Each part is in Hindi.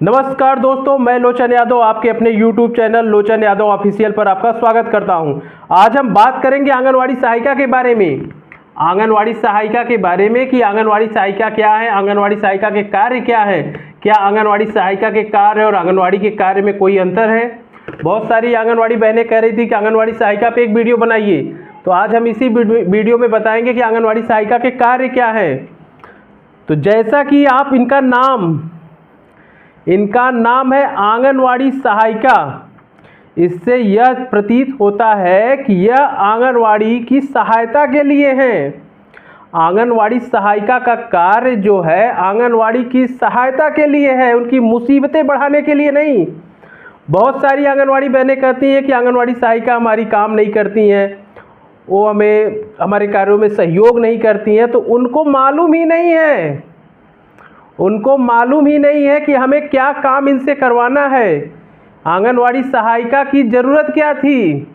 नमस्कार दोस्तों, मैं लोचन यादव आपके अपने YouTube चैनल लोचन यादव ऑफिशियल पर आपका स्वागत करता हूं। आज हम बात करेंगे आंगनवाड़ी सहायिका के बारे में। आंगनवाड़ी सहायिका के बारे में कि आंगनवाड़ी सहायिका क्या है, आंगनवाड़ी सहायिका के कार्य क्या है, क्या आंगनवाड़ी सहायिका के कार्य और आंगनवाड़ी के कार्य में कोई अंतर है। बहुत सारी आंगनवाड़ी बहनें कह रही थी कि आंगनवाड़ी सहायिका पे एक वीडियो बनाइए, तो आज हम इसी वीडियो में बताएंगे कि आंगनवाड़ी सहायिका के कार्य क्या है। तो जैसा कि आप इनका नाम है आंगनवाड़ी सहायिका, इससे यह प्रतीत होता है कि यह आंगनवाड़ी की सहायता के लिए है। आंगनवाड़ी सहायिका का कार्य जो है आंगनवाड़ी की सहायता के लिए है, उनकी मुसीबतें बढ़ाने के लिए नहीं। बहुत सारी आंगनवाड़ी बहनें कहती हैं कि आंगनवाड़ी सहायिका हमारी काम नहीं करती हैं, वो हमें हमारे कार्यों में सहयोग नहीं करती हैं। तो उनको मालूम ही नहीं है कि हमें क्या काम इनसे करवाना है, आंगनवाड़ी सहायिका की ज़रूरत क्या थी।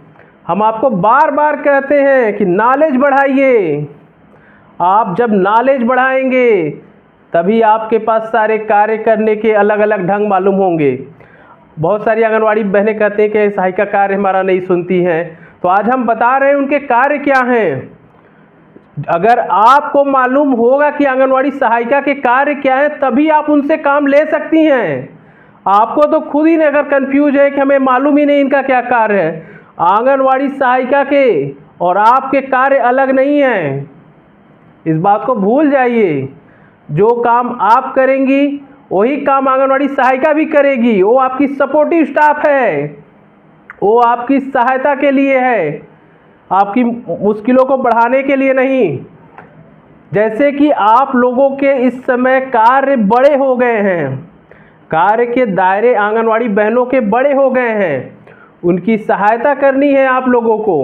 हम आपको बार बार कहते हैं कि नॉलेज बढ़ाइए। आप जब नॉलेज बढ़ाएंगे तभी आपके पास सारे कार्य करने के अलग अलग ढंग मालूम होंगे। बहुत सारी आंगनवाड़ी बहनें कहते हैं कि सहायिका कार्य हमारा नहीं सुनती हैं, तो आज हम बता रहे हैं उनके कार्य क्या हैं। अगर आपको मालूम होगा कि आंगनवाड़ी सहायिका के कार्य क्या है, तभी आप उनसे काम ले सकती हैं। आपको तो खुद ही अगर कंफ्यूज है कि हमें मालूम ही नहीं इनका क्या कार्य है। आंगनवाड़ी सहायिका के और आपके कार्य अलग नहीं हैं, इस बात को भूल जाइए। जो काम आप करेंगी वही काम आंगनवाड़ी सहायिका भी करेगी। वो आपकी सपोर्टिव स्टाफ है, वो आपकी सहायता के लिए है, आपकी मुश्किलों को बढ़ाने के लिए नहीं। जैसे कि आप लोगों के इस समय कार्य बड़े हो गए हैं, कार्य के दायरे आंगनवाड़ी बहनों के बड़े हो गए हैं, उनकी सहायता करनी है आप लोगों को।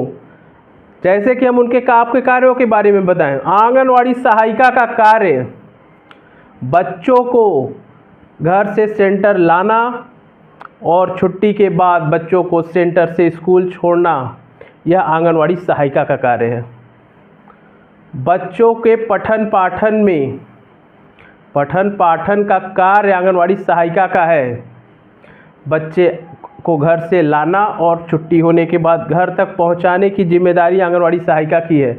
जैसे कि हम आपके कार्यों के बारे में बताएं। आंगनवाड़ी सहायिका का कार्य बच्चों को घर से सेंटर लाना और छुट्टी के बाद बच्चों को सेंटर से स्कूल छोड़ना, यह आंगनवाड़ी सहायिका का कार्य है। बच्चों के पठन पाठन का कार्य आंगनवाड़ी सहायिका का है। बच्चे को घर से लाना और छुट्टी होने के बाद घर तक पहुंचाने की जिम्मेदारी आंगनवाड़ी सहायिका की है।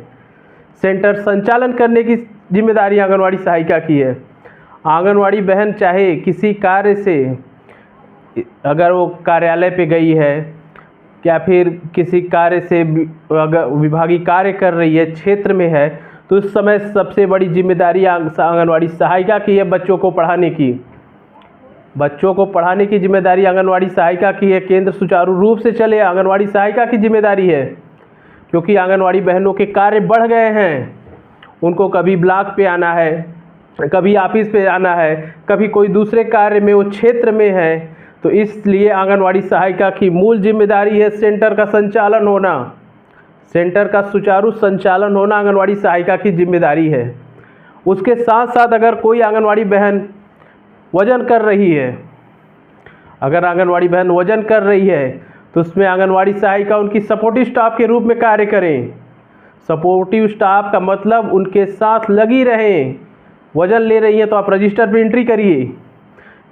सेंटर संचालन करने की जिम्मेदारी आंगनवाड़ी सहायिका की है। आंगनवाड़ी बहन चाहे किसी कार्य से, अगर वो कार्यालय पे गई है या फिर किसी कार्य से अगर विभागीय कार्य कर रही है, क्षेत्र में है, तो उस समय सबसे बड़ी जिम्मेदारी आंगनवाड़ी सहायिका की है बच्चों को पढ़ाने की। बच्चों को पढ़ाने की जिम्मेदारी आंगनवाड़ी सहायिका की है। केंद्र सुचारू रूप से चले, आंगनवाड़ी सहायिका की जिम्मेदारी है। क्योंकि आंगनवाड़ी बहनों के कार्य बढ़ गए हैं, उनको कभी ब्लॉक पे आना है, कभी ऑफिस पे आना है, कभी कोई दूसरे कार्य में वो क्षेत्र में है। तो इसलिए आंगनवाड़ी सहायिका की मूल जिम्मेदारी है सेंटर का संचालन होना। सेंटर का सुचारू संचालन होना आंगनवाड़ी सहायिका की जिम्मेदारी है। उसके साथ साथ अगर कोई आंगनवाड़ी बहन वजन कर रही है, अगर आंगनवाड़ी बहन वजन कर रही है, तो उसमें आंगनवाड़ी सहायिका उनकी सपोर्टिव स्टाफ के रूप में कार्य करें। सपोर्टिव स्टाफ का मतलब उनके साथ लगी रहें। वजन ले रही है तो आप रजिस्टर पे एंट्री करिए,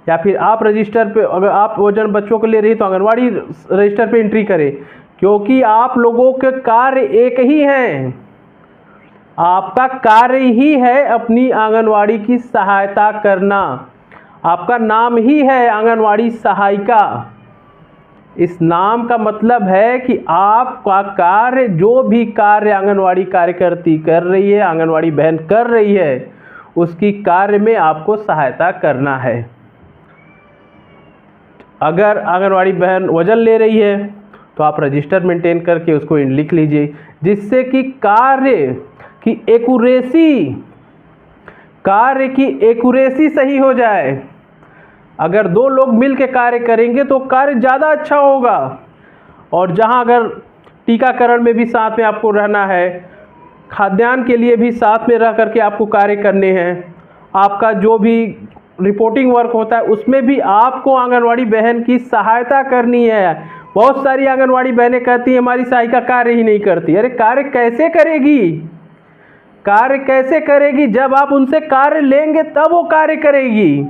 या फिर आप रजिस्टर पे, अगर आप वजन बच्चों को ले रही है तो आंगनवाड़ी रजिस्टर पे एंट्री करें। क्योंकि आप लोगों के कार्य एक ही हैं, आपका कार्य ही है अपनी आंगनवाड़ी की सहायता करना। आपका नाम ही है आंगनवाड़ी सहायिका। इस नाम का मतलब है कि आपका कार्य, जो भी कार्य आंगनवाड़ी कार्यकर्ती कर रही है, आंगनवाड़ी बहन कर रही है, उसकी कार्य में आपको सहायता करना है। अगर आंगनवाड़ी बहन वजन ले रही है तो आप रजिस्टर मेंटेन करके उसको लिख लीजिए, जिससे कि कार्य की एक्यूरेसी सही हो जाए। अगर दो लोग मिल के कार्य करेंगे तो कार्य ज़्यादा अच्छा होगा। और जहां अगर टीकाकरण में भी साथ में आपको रहना है, खाद्यान्न के लिए भी साथ में रह करके आपको कार्य करने हैं, आपका जो भी रिपोर्टिंग वर्क होता है उसमें भी आपको आंगनवाड़ी बहन की सहायता करनी है। बहुत सारी आंगनवाड़ी बहनें कहती हैं हमारी सहायिका कार्य ही नहीं करती। अरे कार्य कैसे करेगी? जब आप उनसे कार्य लेंगे तब वो कार्य करेगी।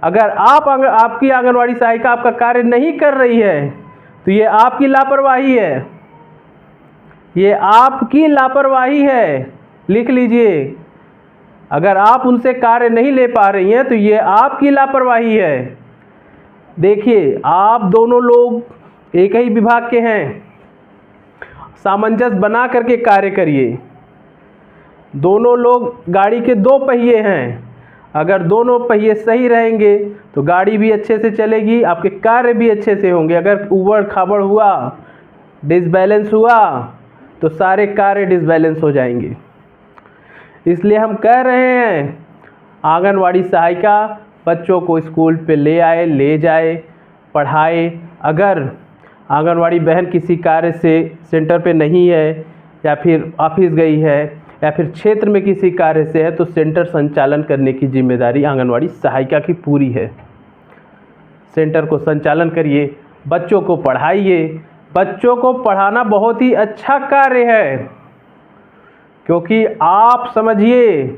अगर आपकी आंगनवाड़ी सहायिका आपका कार्य नहीं कर रही है तो ये आपकी लापरवाही है, ये आपकी लापरवाही है, लिख लीजिए। अगर आप उनसे कार्य नहीं ले पा रही हैं तो ये आपकी लापरवाही है। देखिए, आप दोनों लोग एक ही विभाग के हैं, सामंजस्य बना करके कार्य करिए। दोनों लोग गाड़ी के दो पहिए हैं, अगर दोनों पहिए सही रहेंगे तो गाड़ी भी अच्छे से चलेगी, आपके कार्य भी अच्छे से होंगे। अगर उबड़ खाबड़ हुआ, डिसबैलेंस हुआ तो सारे कार्य डिसबैलेंस हो जाएंगे। इसलिए हम कह रहे हैं आंगनवाड़ी सहायिका बच्चों को स्कूल पे ले आए, ले जाए, पढ़ाए। अगर आंगनवाड़ी बहन किसी कार्य से सेंटर पे नहीं है या फिर ऑफिस गई है या फिर क्षेत्र में किसी कार्य से है तो सेंटर संचालन करने की जिम्मेदारी आंगनवाड़ी सहायिका की पूरी है। सेंटर को संचालन करिए, बच्चों को पढ़ाइए। बच्चों को पढ़ाना बहुत ही अच्छा कार्य है, क्योंकि आप समझिए,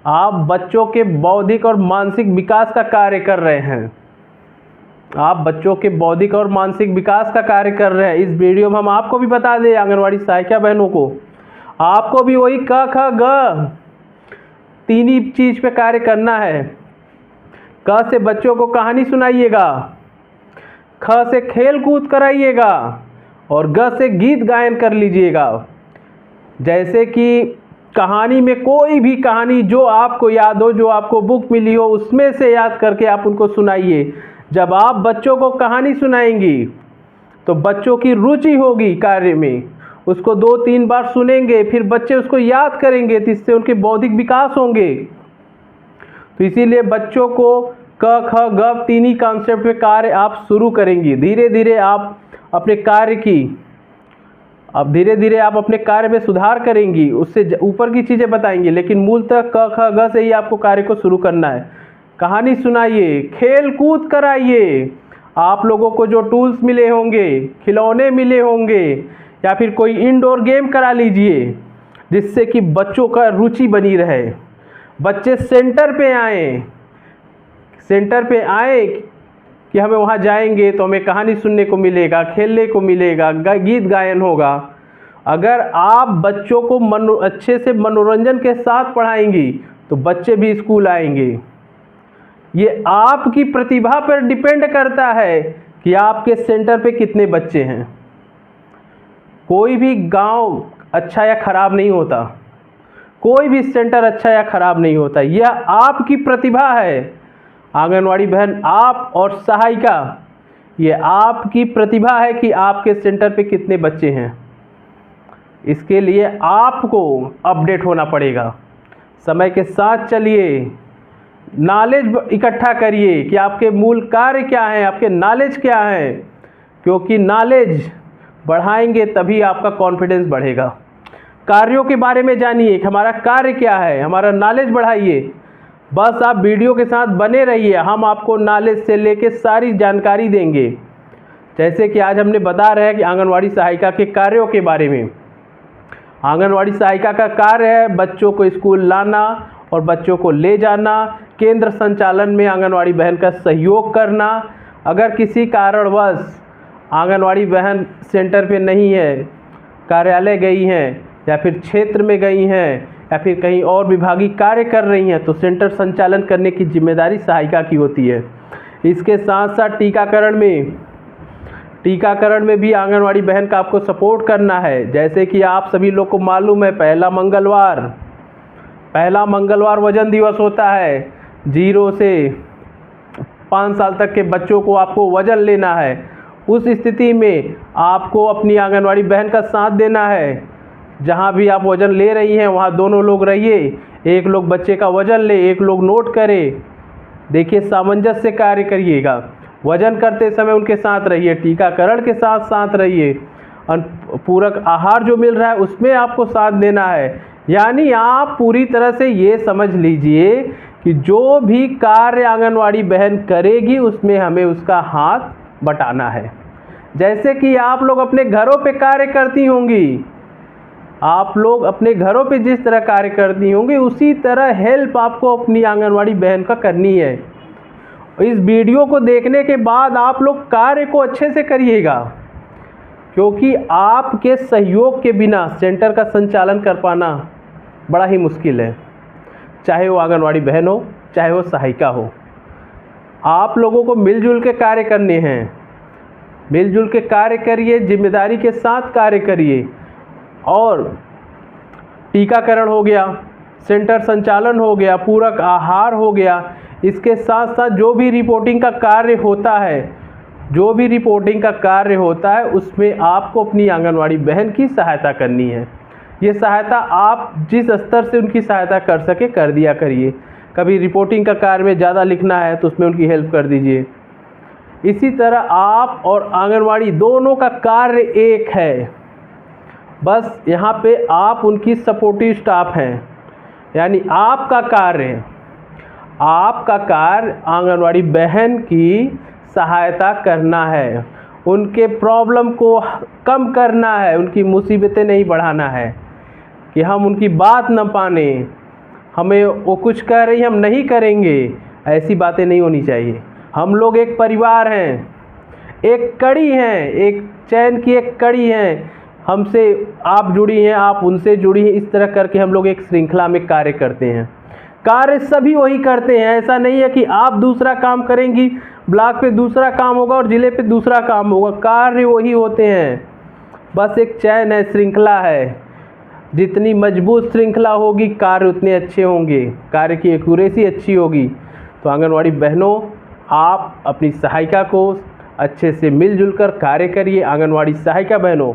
आप बच्चों के बौद्धिक और मानसिक विकास का कार्य कर रहे हैं। आप बच्चों के बौद्धिक और मानसिक विकास का कार्य कर रहे हैं। इस वीडियो में हम आपको भी बता दें, आंगनवाड़ी सहायिका बहनों को, आपको भी वही क ख ग तीन ही चीज़ पे कार्य करना है। क से बच्चों को कहानी सुनाइएगा, ख से खेल कूद कराइएगा और ग से गीत गायन कर लीजिएगा। जैसे कि कहानी में कोई भी कहानी जो आपको याद हो, जो आपको बुक मिली हो, उसमें से याद करके आप उनको सुनाइए। जब आप बच्चों को कहानी सुनाएंगी तो बच्चों की रुचि होगी कार्य में, उसको 2-3 बार सुनेंगे, फिर बच्चे उसको याद करेंगे, तो इससे उनके बौद्धिक विकास होंगे। तो इसीलिए बच्चों को क ख ग तीन ही कॉन्सेप्ट पे कार्य आप शुरू करेंगी। धीरे धीरे आप अपने कार्य में सुधार करेंगी, उससे ऊपर की चीज़ें बताएंगी, लेकिन मूलतः क ख ग से ही आपको कार्य को शुरू करना है। कहानी सुनाइए, खेल कूद कराइए। आप लोगों को जो टूल्स मिले होंगे, खिलौने मिले होंगे या फिर कोई इंडोर गेम करा लीजिए, जिससे कि बच्चों का रुचि बनी रहे। बच्चे सेंटर पे आए कि हमें वहाँ जाएंगे तो हमें कहानी सुनने को मिलेगा, खेलने को मिलेगा, गीत गायन होगा। अगर आप बच्चों को अच्छे से मनोरंजन के साथ पढ़ाएंगी तो बच्चे भी स्कूल आएंगे। ये आपकी प्रतिभा पर डिपेंड करता है कि आपके सेंटर पे कितने बच्चे हैं। कोई भी गांव अच्छा या ख़राब नहीं होता, कोई भी सेंटर अच्छा या ख़राब नहीं होता। यह आपकी प्रतिभा है। आंगनवाड़ी बहन आप और सहायिका, ये आपकी प्रतिभा है कि आपके सेंटर पे कितने बच्चे हैं। इसके लिए आपको अपडेट होना पड़ेगा, समय के साथ चलिए, नॉलेज इकट्ठा करिए कि आपके मूल कार्य क्या हैं, आपके नॉलेज क्या है, क्योंकि नॉलेज बढ़ाएंगे तभी आपका कॉन्फिडेंस बढ़ेगा। कार्यों के बारे में जानिए कि हमारा कार्य क्या है, हमारा नॉलेज बढ़ाइए। बस आप वीडियो के साथ बने रहिए, हम आपको नॉलेज से लेके सारी जानकारी देंगे। जैसे कि आज हमने बता रहे हैं कि आंगनवाड़ी सहायिका के कार्यों के बारे में। आंगनवाड़ी सहायिका का कार्य है बच्चों को स्कूल लाना और बच्चों को ले जाना, केंद्र संचालन में आंगनवाड़ी बहन का सहयोग करना। अगर किसी कारणवश आंगनवाड़ी बहन सेंटर पे नहीं है, कार्यालय गई हैं या फिर क्षेत्र में गई हैं या फिर कहीं और विभागीय कार्य कर रही हैं, तो सेंटर संचालन करने की जिम्मेदारी सहायिका की होती है। इसके साथ साथ टीकाकरण में भी आंगनवाड़ी बहन का आपको सपोर्ट करना है। जैसे कि आप सभी लोग को मालूम है, पहला मंगलवार वजन दिवस होता है। 0 से 5 साल तक के बच्चों को आपको वजन लेना है। उस स्थिति में आपको अपनी आंगनवाड़ी बहन का साथ देना है। जहाँ भी आप वज़न ले रही हैं वहाँ दोनों लोग रहिए, एक लोग बच्चे का वज़न ले, एक लोग नोट करे। देखिए, सामंजस्य से कार्य करिएगा। वज़न करते समय उनके साथ रहिए, टीकाकरण के साथ रहिए, पूरक आहार जो मिल रहा है उसमें आपको साथ देना है। यानी आप पूरी तरह से ये समझ लीजिए कि जो भी कार्य आंगनवाड़ी बहन करेगी उसमें हमें उसका हाथ बटाना है। जैसे कि आप लोग अपने घरों पे कार्य करती होंगी, आप लोग अपने घरों पे जिस तरह कार्य करती होंगी उसी तरह हेल्प आपको अपनी आंगनवाड़ी बहन का करनी है। इस वीडियो को देखने के बाद आप लोग कार्य को अच्छे से करिएगा, क्योंकि आपके सहयोग के बिना सेंटर का संचालन कर पाना बड़ा ही मुश्किल है। चाहे वो आंगनवाड़ी बहन हो, चाहे वो सहायिका हो, आप लोगों को मिलजुल के कार्य करने हैं। मिलजुल के कार्य करिए, जिम्मेदारी के साथ कार्य करिए। और टीकाकरण हो गया, सेंटर संचालन हो गया, पूरक आहार हो गया, इसके साथ साथ जो भी रिपोर्टिंग का कार्य होता है उसमें आपको अपनी आंगनवाड़ी बहन की सहायता करनी है। ये सहायता आप जिस स्तर से उनकी सहायता कर सके कर दिया करिए। कभी रिपोर्टिंग का कार्य में ज़्यादा लिखना है तो उसमें उनकी हेल्प कर दीजिए। इसी तरह आप और आंगनवाड़ी दोनों का कार्य एक है, बस यहाँ पे आप उनकी सपोर्टिव स्टाफ हैं। यानी आपका कार्य आंगनवाड़ी बहन की सहायता करना है, उनके प्रॉब्लम को कम करना है, उनकी मुसीबतें नहीं बढ़ाना है कि हम उनकी बात न माने, हमें वो कुछ कह रही हम नहीं करेंगे, ऐसी बातें नहीं होनी चाहिए। हम लोग एक परिवार हैं, एक कड़ी हैं, एक चैन की एक कड़ी हैं। हमसे आप जुड़ी हैं, आप उनसे जुड़ी हैं, इस तरह करके हम लोग एक श्रृंखला में कार्य करते हैं। कार्य सभी वही करते हैं, ऐसा नहीं है कि आप दूसरा काम करेंगी, ब्लॉक पे दूसरा काम होगा और ज़िले पे दूसरा काम होगा। कार्य वही होते हैं, बस एक चैन है, श्रृंखला है। जितनी मजबूत श्रृंखला होगी कार्य उतने अच्छे होंगे, कार्य की एक्यूरेसी अच्छी होगी। तो आंगनवाड़ी बहनों, आप अपनी सहायिका को अच्छे से मिलजुल कर कार्य करिए। आंगनवाड़ी सहायिका बहनों,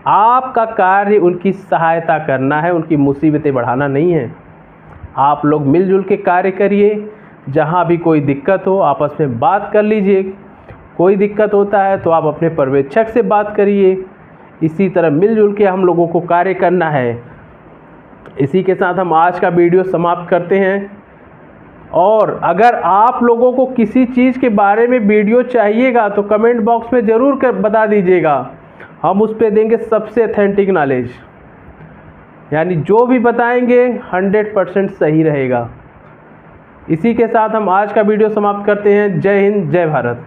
आपका कार्य उनकी सहायता करना है, उनकी मुसीबतें बढ़ाना नहीं है। आप लोग मिलजुल के कार्य करिए। जहाँ भी कोई दिक्कत हो आपस में बात कर लीजिए। कोई दिक्कत होता है तो आप अपने पर्यवेक्षक से बात करिए। इसी तरह मिलजुल के हम लोगों को कार्य करना है। इसी के साथ हम आज का वीडियो समाप्त करते हैं। और अगर आप लोगों को किसी चीज़ के बारे में वीडियो चाहिएगा तो कमेंट बॉक्स में ज़रूर बता दीजिएगा, हम उस पर देंगे सबसे ऑथेंटिक नॉलेज। यानी जो भी बताएंगे 100% सही रहेगा। इसी के साथ हम आज का वीडियो समाप्त करते हैं। जय हिंद, जय भारत।